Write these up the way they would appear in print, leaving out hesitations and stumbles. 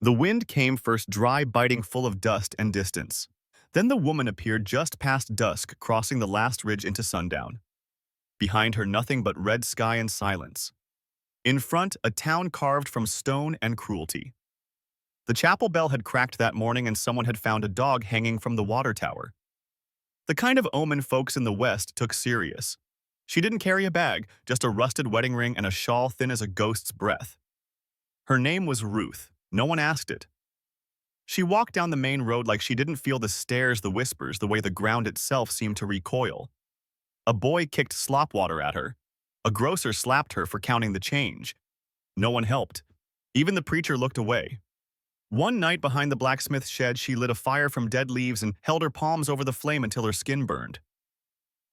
The wind came first, dry, biting, full of dust and distance. Then the woman appeared just past dusk, crossing the last ridge into sundown. Behind her, nothing but red sky and silence. In front, a town carved from stone and cruelty. The chapel bell had cracked that morning, and someone had found a dog hanging from the water tower. The kind of omen folks in the West took serious. She didn't carry a bag, just a rusted wedding ring and a shawl thin as a ghost's breath. Her name was Ruth. No one asked it. She walked down the main road like she didn't feel the stares, the whispers, the way the ground itself seemed to recoil. A boy kicked slop water at her. A grocer slapped her for counting the change. No one helped. Even the preacher looked away. One night behind the blacksmith's shed, she lit a fire from dead leaves and held her palms over the flame until her skin burned.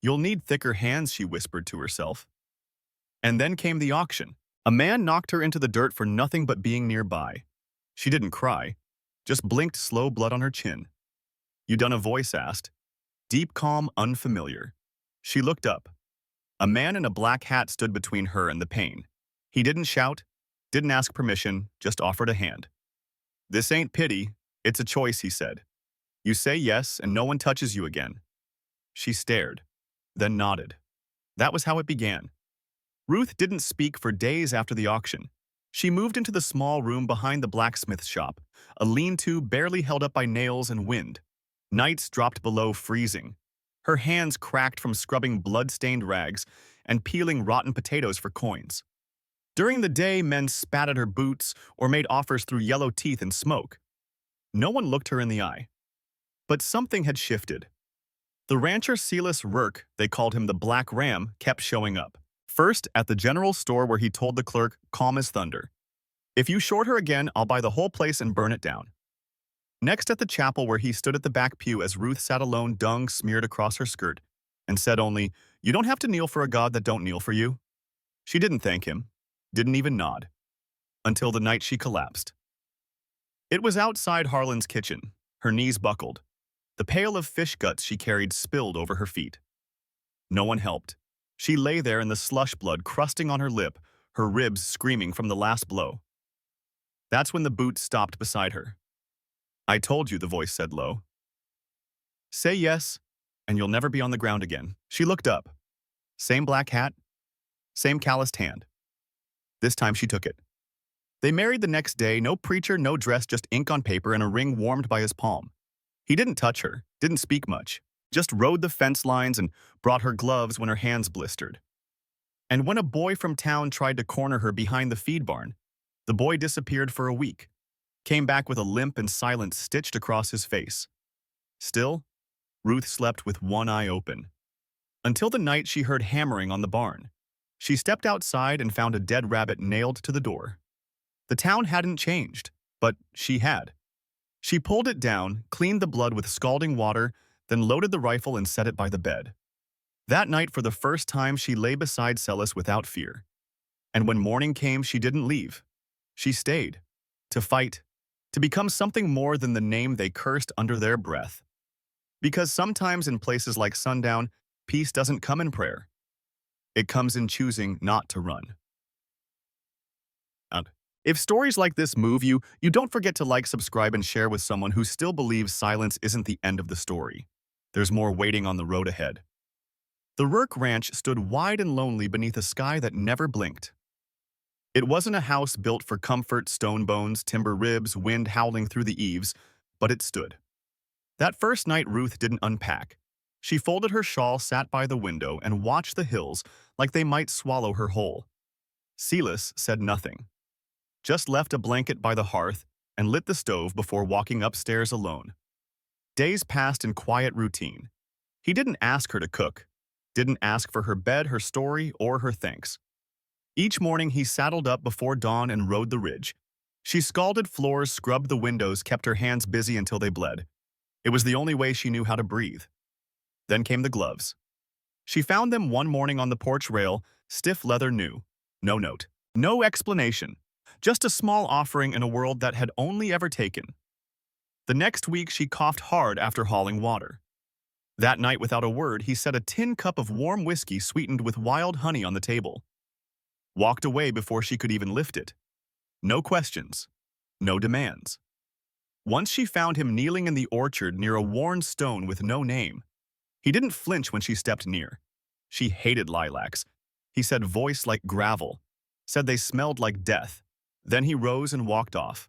"You'll need thicker hands," she whispered to herself. And then came the auction. A man knocked her into the dirt for nothing but being nearby. She didn't cry, just blinked, slow blood on her chin. "You done?" a voice asked. Deep, calm, unfamiliar. She looked up. A man in a black hat stood between her and the pain. He didn't shout, didn't ask permission, just offered a hand. "This ain't pity, it's a choice," he said. "You say yes, and no one touches you again." She stared, then nodded. That was how it began. Ruth didn't speak for days after the auction. She moved into the small room behind the blacksmith's shop, a lean-to barely held up by nails and wind. Nights dropped below freezing. Her hands cracked from scrubbing blood-stained rags and peeling rotten potatoes for coins. During the day, men spat at her boots or made offers through yellow teeth and smoke. No one looked her in the eye. But something had shifted. The rancher Celas Rurk, they called him the Black Ram, kept showing up. First, at the general store where he told the clerk, calm as thunder, "If you short her again, I'll buy the whole place and burn it down." Next, at the chapel where he stood at the back pew as Ruth sat alone, dung smeared across her skirt, and said only, "You don't have to kneel for a God that don't kneel for you." She didn't thank him, didn't even nod, until the night she collapsed. It was outside Harlan's kitchen, her knees buckled. The pail of fish guts she carried spilled over her feet. No one helped. She lay there in the slush blood crusting on her lip, her ribs screaming from the last blow. That's when the boot stopped beside her. "I told you," the voice said low. "Say yes, and you'll never be on the ground again." She looked up. Same black hat, same calloused hand. This time she took it. They married the next day, no preacher, no dress, just ink on paper and a ring warmed by his palm. He didn't touch her, didn't speak much, just rode the fence lines and brought her gloves when her hands blistered. And when a boy from town tried to corner her behind the feed barn, the boy disappeared for a week, came back with a limp and silence stitched across his face. Still, Ruth slept with one eye open. Until the night she heard hammering on the barn. She stepped outside and found a dead rabbit nailed to the door. The town hadn't changed, but she had. She pulled it down, cleaned the blood with scalding water, then loaded the rifle and set it by the bed. That night, for the first time, she lay beside Celas without fear. And when morning came, she didn't leave. She stayed. To fight. To become something more than the name they cursed under their breath. Because sometimes in places like sundown, peace doesn't come in prayer. It comes in choosing not to run. And if stories like this move you, you don't forget to like, subscribe, and share with someone who still believes silence isn't the end of the story. There's more waiting on the road ahead. The Rurk Ranch stood wide and lonely beneath a sky that never blinked. It wasn't a house built for comfort, stone bones, timber ribs, wind howling through the eaves, but it stood. That first night, Ruth didn't unpack. She folded her shawl, sat by the window, and watched the hills like they might swallow her whole. Celas said nothing, just left a blanket by the hearth and lit the stove before walking upstairs alone. Days passed in quiet routine. He didn't ask her to cook, didn't ask for her bed, her story, or her thanks. Each morning he saddled up before dawn and rode the ridge. She scalded floors, scrubbed the windows, kept her hands busy until they bled. It was the only way she knew how to breathe. Then came the gloves. She found them one morning on the porch rail, stiff leather new. No note, no explanation, just a small offering in a world that had only ever taken. The next week she coughed hard after hauling water. That night, without a word, he set a tin cup of warm whiskey sweetened with wild honey on the table. Walked away before she could even lift it. No questions. no demands. Once she found him kneeling in the orchard near a worn stone with no name. He didn't flinch when she stepped near. She hated lilacs. He said voice like gravel, said they smelled like death. Then he rose and walked off.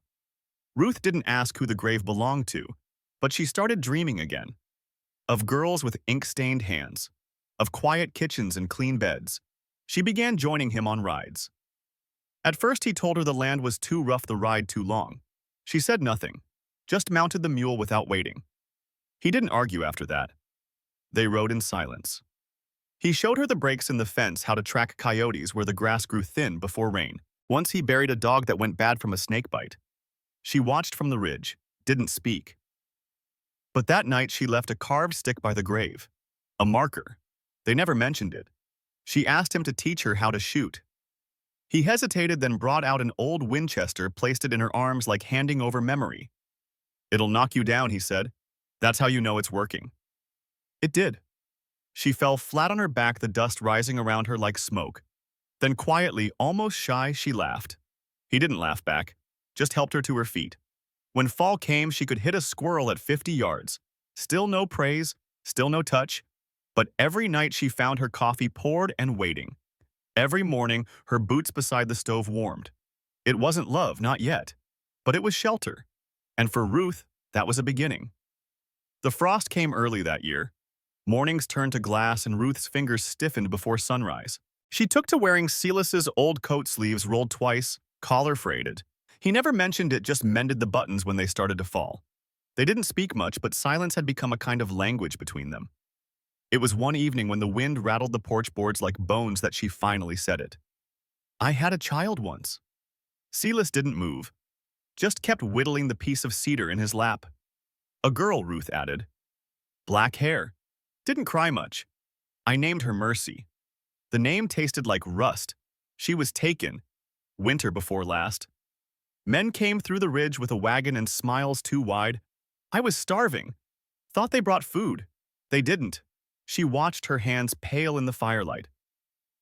Ruth didn't ask who the grave belonged to, but she started dreaming again. Of girls with ink-stained hands, of quiet kitchens and clean beds. She began joining him on rides. At first he told her the land was too rough, the ride too long. She said nothing, just mounted the mule without waiting. He didn't argue after that. They rode in silence. He showed her the breaks in the fence, how to track coyotes where the grass grew thin before rain. Once he buried a dog that went bad from a snake bite. She watched from the ridge, didn't speak. But that night she left a carved stick by the grave. A marker. They never mentioned it. She asked him to teach her how to shoot. He hesitated, then brought out an old Winchester, placed it in her arms like handing over memory. "It'll knock you down," he said. "That's how you know it's working." It did. She fell flat on her back, the dust rising around her like smoke. Then quietly, almost shy, she laughed. He didn't laugh back, just helped her to her feet. When fall came, she could hit a squirrel at 50 yards. Still no praise, still no touch, but every night she found her coffee poured and waiting. Every morning, her boots beside the stove warmed. It wasn't love, not yet, but it was shelter. And for Ruth, that was a beginning. The frost came early that year. Mornings turned to glass and Ruth's fingers stiffened before sunrise. She took to wearing Celas's old coat sleeves rolled twice, collar frayed. He never mentioned it, just mended the buttons when they started to fall. They didn't speak much, but silence had become a kind of language between them. It was one evening when the wind rattled the porch boards like bones that she finally said it. "I had a child once." Celas didn't move, just kept whittling the piece of cedar in his lap. "A girl," Ruth added. "Black hair. Didn't cry much. I named her Mercy." The name tasted like rust. She was taken. Winter before last. Men came through the ridge with a wagon and smiles too wide. I was starving. Thought they brought food. They didn't. She watched, her hands pale in the firelight.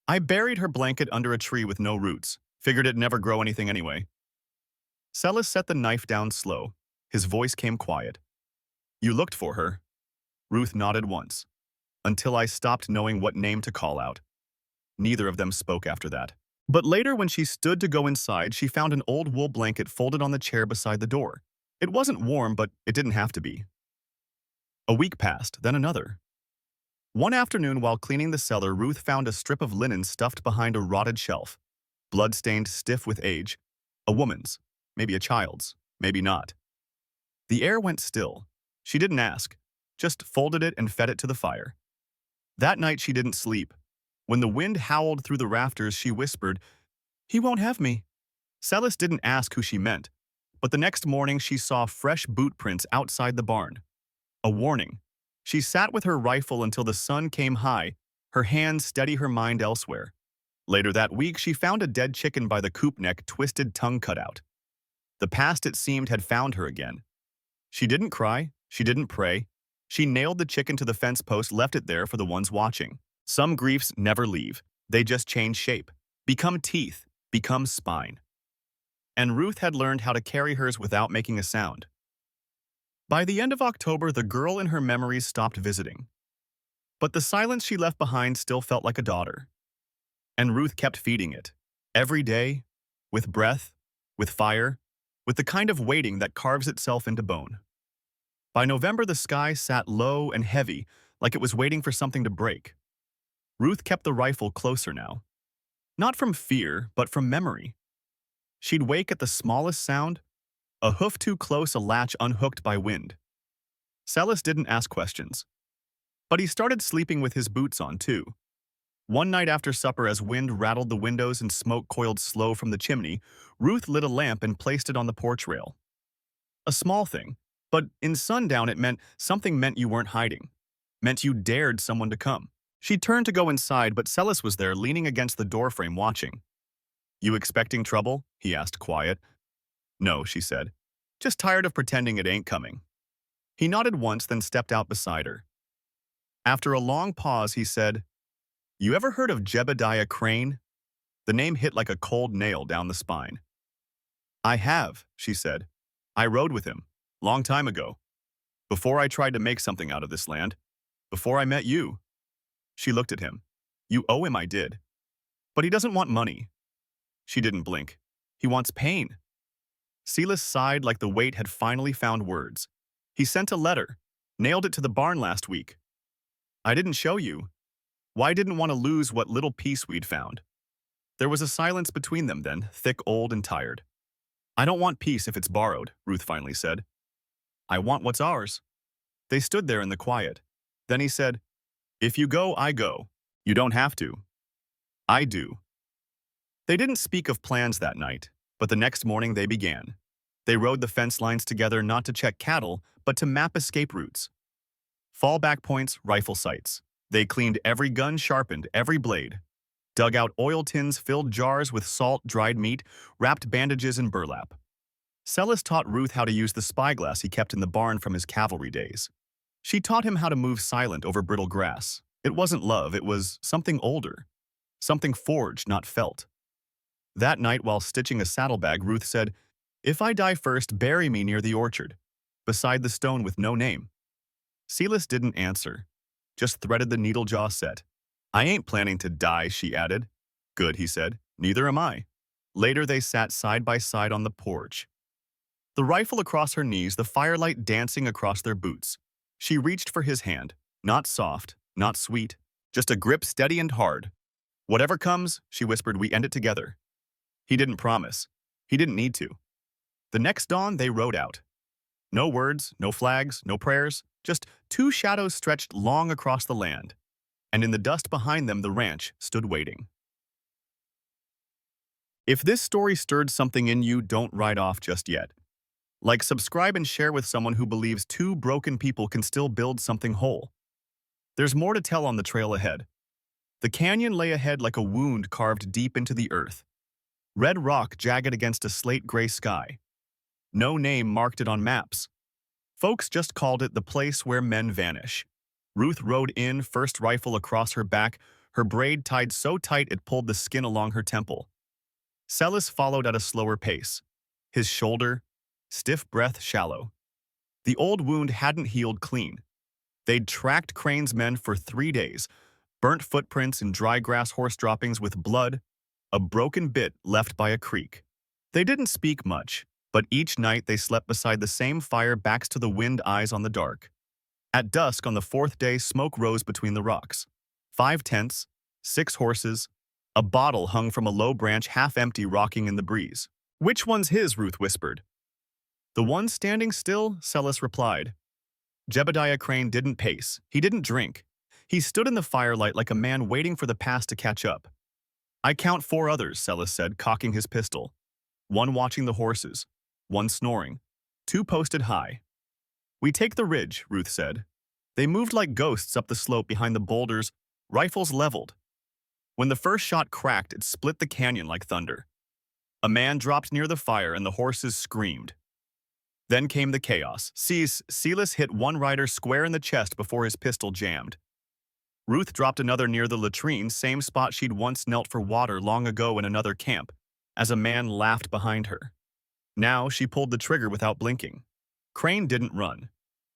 I buried her blanket under a tree with no roots. Figured it'd never grow anything anyway. Celas set the knife down slow. His voice came quiet. "You looked for her." Ruth nodded once. "Until I stopped knowing what name to call out." Neither of them spoke after that. But later, when she stood to go inside, she found an old wool blanket folded on the chair beside the door. It wasn't warm, but it didn't have to be. A week passed, then another. One afternoon, while cleaning the cellar, Ruth found a strip of linen stuffed behind a rotted shelf, blood-stained, stiff with age. A woman's, maybe a child's, maybe not. The air went still. She didn't ask, just folded it and fed it to the fire. That night she didn't sleep. When the wind howled through the rafters, she whispered, "He won't have me." Celas didn't ask who she meant, but the next morning she saw fresh boot prints outside the barn. A warning. She sat with her rifle until the sun came high, her hands steady, her mind elsewhere. Later that week, she found a dead chicken by the coop neck, twisted tongue cut out. The past, it seemed, had found her again. She didn't cry, she didn't pray. She nailed the chicken to the fence post, left it there for the ones watching. Some griefs never leave. They just change shape, become teeth, become spine. And Ruth had learned how to carry hers without making a sound. By the end of October, the girl in her memories stopped visiting. But the silence she left behind still felt like a daughter. And Ruth kept feeding it. Every day, with breath, with fire, with the kind of waiting that carves itself into bone. By November, the sky sat low and heavy, like it was waiting for something to break. Ruth kept the rifle closer now. Not from fear, but from memory. She'd wake at the smallest sound, a hoof too close, a latch unhooked by wind. Celas didn't ask questions. But he started sleeping with his boots on, too. One night after supper, as wind rattled the windows and smoke coiled slow from the chimney, Ruth lit a lamp and placed it on the porch rail. A small thing, but in sundown it meant something, meant you weren't hiding. Meant you dared someone to come. She turned to go inside, but Celas was there, leaning against the doorframe, watching. "You expecting trouble?" he asked, quiet. "No," she said. "Just tired of pretending it ain't coming." He nodded once, then stepped out beside her. After a long pause, he said, "You ever heard of Jebediah Crane?" The name hit like a cold nail down the spine. I have, she said. I rode with him. Long time ago. Before I tried to make something out of this land. Before I met you. She looked at him. You owe him, I did. But he doesn't want money. She didn't blink. He wants pain. Celas sighed like the weight had finally found words. He sent a letter. Nailed it to the barn last week. I didn't show you. Why didn't want to lose what little peace we'd found? There was a silence between them then, thick, old, and tired. I don't want peace if it's borrowed, Ruth finally said. I want what's ours. They stood there in the quiet. Then he said, If you go, I go. You don't have to. I do. They didn't speak of plans that night, but the next morning they began. They rode the fence lines together not to check cattle, but to map escape routes. Fallback points, rifle sights. They cleaned every gun, sharpened every blade. Dug out oil tins, filled jars with salt, dried meat, wrapped bandages in burlap. Celas taught Ruth how to use the spyglass he kept in the barn from his cavalry days. She taught him how to move silent over brittle grass. It wasn't love, it was something older. Something forged, not felt. That night, while stitching a saddlebag, Ruth said, If I die first, bury me near the orchard, beside the stone with no name. Celas didn't answer, just threaded the needle jaw set. I ain't planning to die, she added. Good, he said. Neither am I. Later, they sat side by side on the porch. The rifle across her knees, the firelight dancing across their boots. She reached for his hand, not soft, not sweet, just a grip steady and hard. Whatever comes, she whispered, we end it together. He didn't promise. He didn't need to. The next dawn, they rode out. No words, no flags, no prayers, just two shadows stretched long across the land. And in the dust behind them, the ranch stood waiting. If this story stirred something in you, don't write off just yet. Like, subscribe and share with someone who believes two broken people can still build something whole. There's more to tell on the trail ahead. The canyon lay ahead like a wound carved deep into the earth. Red rock jagged against a slate-gray sky. No name marked it on maps. Folks just called it the place where men vanish. Ruth rode in, first rifle across her back, her braid tied so tight it pulled the skin along her temple. Celas followed at a slower pace. His shoulder, stiff breath shallow. The old wound hadn't healed clean. They'd tracked Crane's men for 3 days, burnt footprints in dry grass horse droppings with blood, a broken bit left by a creek. They didn't speak much, but each night they slept beside the same fire, backs to the wind, eyes on the dark. At dusk on the 4th day, smoke rose between the rocks. 5 tents, 6 horses, a bottle hung from a low branch half empty rocking in the breeze. Which one's his? Ruth whispered. The one standing still, Celas replied. Jebediah Crane didn't pace. He didn't drink. He stood in the firelight like a man waiting for the past to catch up. I count 4 others, Celas said, cocking his pistol. 1 watching the horses, 1 snoring, 2 posted high. We take the ridge, Ruth said. They moved like ghosts up the slope behind the boulders, rifles leveled. When the first shot cracked, it split the canyon like thunder. A man dropped near the fire and the horses screamed. Then came the chaos. Celas hit one rider square in the chest before his pistol jammed. Ruth dropped another near the latrine, same spot she'd once knelt for water long ago in another camp, as a man laughed behind her. Now she pulled the trigger without blinking. Crane didn't run.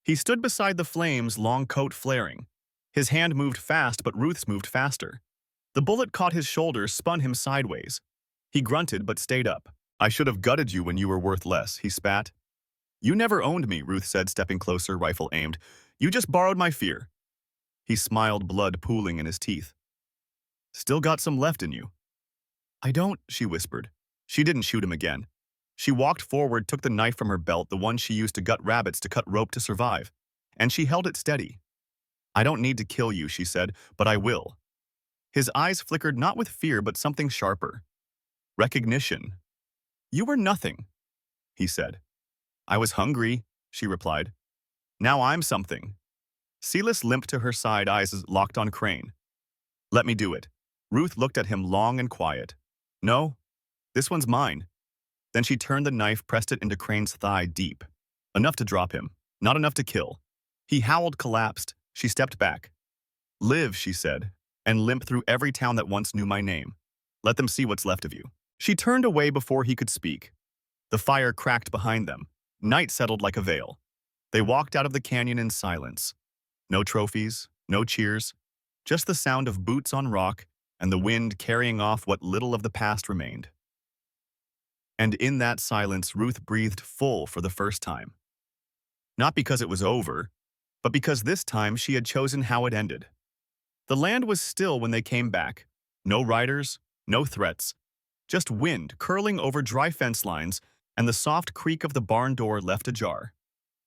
He stood beside the flames, long coat flaring. His hand moved fast, but Ruth's moved faster. The bullet caught his shoulder, spun him sideways. He grunted but stayed up. I should have gutted you when you were worth less, he spat. You never owned me, Ruth said, stepping closer, rifle aimed. You just borrowed my fear. He smiled, blood pooling in his teeth. Still got some left in you. I don't, she whispered. She didn't shoot him again. She walked forward, took the knife from her belt, the one she used to gut rabbits to cut rope to survive, and she held it steady. I don't need to kill you, she said, but I will. His eyes flickered, not with fear, but something sharper. Recognition. You were nothing, he said. I was hungry, she replied. Now I'm something. Celas limped to her side, eyes locked on Crane. Let me do it. Ruth looked at him long and quiet. No, this one's mine. Then she turned the knife, pressed it into Crane's thigh deep. Enough to drop him, not enough to kill. He howled, collapsed. She stepped back. Live, she said, and limp through every town that once knew my name. Let them see what's left of you. She turned away before he could speak. The fire cracked behind them. Night settled like a veil. They walked out of the canyon in silence. No trophies, no cheers, just the sound of boots on rock and the wind carrying off what little of the past remained. And in that silence, Ruth breathed full for the first time. Not because it was over, but because this time she had chosen how it ended. The land was still when they came back. No riders, no threats, just wind curling over dry fence lines and the soft creak of the barn door left ajar.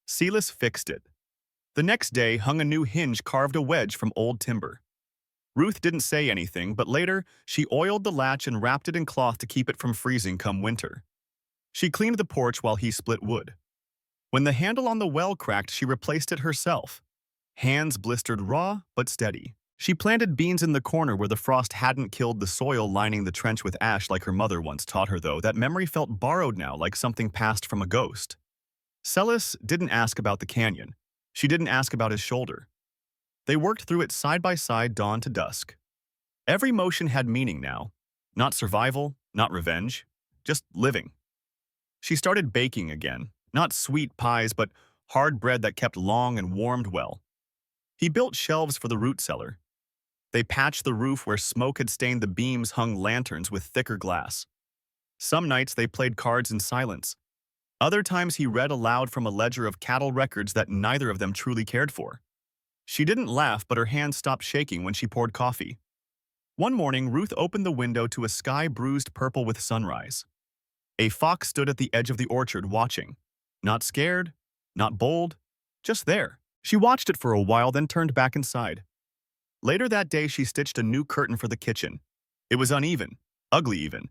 Celas fixed it. The next day hung a new hinge carved a wedge from old timber. Ruth didn't say anything, but later she oiled the latch and wrapped it in cloth to keep it from freezing come winter. She cleaned the porch while he split wood. When the handle on the well cracked, she replaced it herself. Hands blistered raw but steady. She planted beans in the corner where the frost hadn't killed the soil lining the trench with ash like her mother once taught her, though. That memory felt borrowed now, like something passed from a ghost. Celas didn't ask about the canyon. She didn't ask about his shoulder. They worked through it side by side, dawn to dusk. Every motion had meaning now. Not survival, not revenge, just living. She started baking again, not sweet pies, but hard bread that kept long and warmed well. He built shelves for the root cellar. They patched the roof where smoke had stained the beams, hung lanterns with thicker glass. Some nights they played cards in silence. Other times he read aloud from a ledger of cattle records that neither of them truly cared for. She didn't laugh, but her hands stopped shaking when she poured coffee. One morning, Ruth opened the window to a sky bruised purple with sunrise. A fox stood at the edge of the orchard watching. Not scared, not bold, just there. She watched it for a while, then turned back inside. Later that day, she stitched a new curtain for the kitchen. It was uneven, ugly even,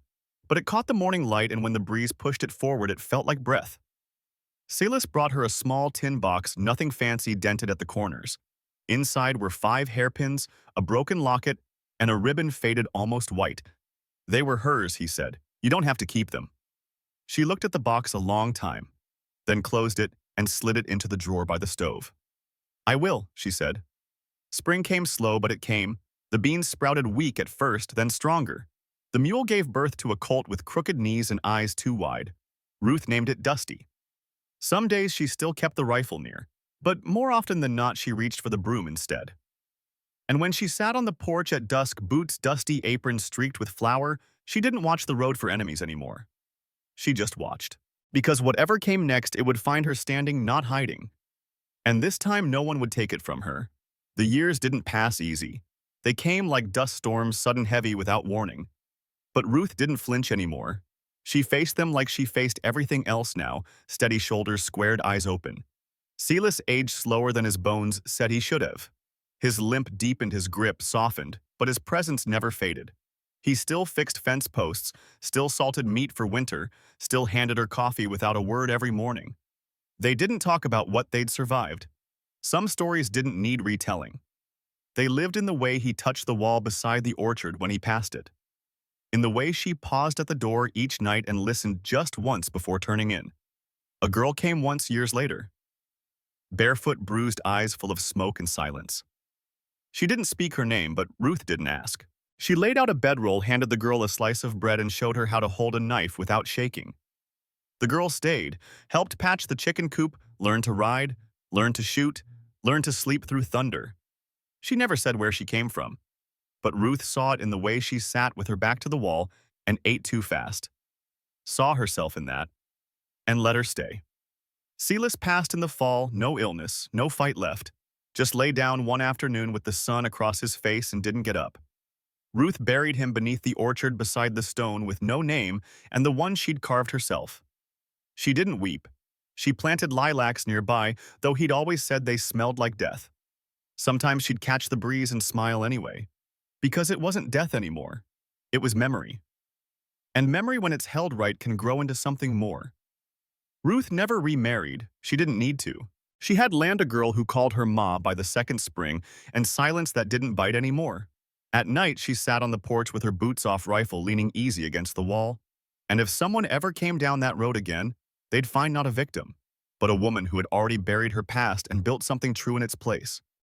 but it caught the morning light, and when the breeze pushed it forward, it felt like breath. Celas brought her a small tin box, nothing fancy, dented at the corners. Inside were 5 hairpins, a broken locket, and a ribbon faded almost white. They were hers, he said. You don't have to keep them. She looked at the box a long time, then closed it and slid it into the drawer by the stove. I will, she said. Spring came slow, but it came. The beans sprouted weak at first, then stronger. The mule gave birth to a colt with crooked knees and eyes too wide. Ruth named it Dusty. Some days she still kept the rifle near, but more often than not she reached for the broom instead. And when she sat on the porch at dusk, boots dusty, apron streaked with flour, she didn't watch the road for enemies anymore. She just watched. Because whatever came next, it would find her standing, not hiding. And this time no one would take it from her. The years didn't pass easy. They came like dust storms, sudden, heavy, without warning. But Ruth didn't flinch anymore. She faced them like she faced everything else now, steady shoulders, squared eyes open. Celas, aged slower than his bones, said he should have. His limp deepened, his grip softened, but his presence never faded. He still fixed fence posts, still salted meat for winter, still handed her coffee without a word every morning. They didn't talk about what they'd survived. Some stories didn't need retelling. They lived in the way he touched the wall beside the orchard when he passed it. In the way she paused at the door each night and listened just once before turning in. A girl came once years later. Barefoot, bruised eyes full of smoke and silence. She didn't speak her name, but Ruth didn't ask. She laid out a bedroll, handed the girl a slice of bread, and showed her how to hold a knife without shaking. The girl stayed, helped patch the chicken coop, learned to ride, learned to shoot, learned to sleep through thunder. She never said where she came from, but Ruth saw it in the way she sat with her back to the wall and ate too fast. Saw herself in that, and let her stay. Celas passed in the fall, no illness, no fight left. Just lay down one afternoon with the sun across his face and didn't get up. Ruth buried him beneath the orchard beside the stone with no name and the one she'd carved herself. She didn't weep. She planted lilacs nearby, though he'd always said they smelled like death. Sometimes she'd catch the breeze and smile anyway, because it wasn't death anymore. It was memory. And memory, when it's held right, can grow into something more. Ruth never remarried. She didn't need to. She had land a girl who called her Ma by the second spring, and silence that didn't bite anymore. At night, she sat on the porch with her boots off, rifle leaning easy against the wall. And if someone ever came down that road again, they'd find not a victim, but a woman who had already buried her past and built something true in its place.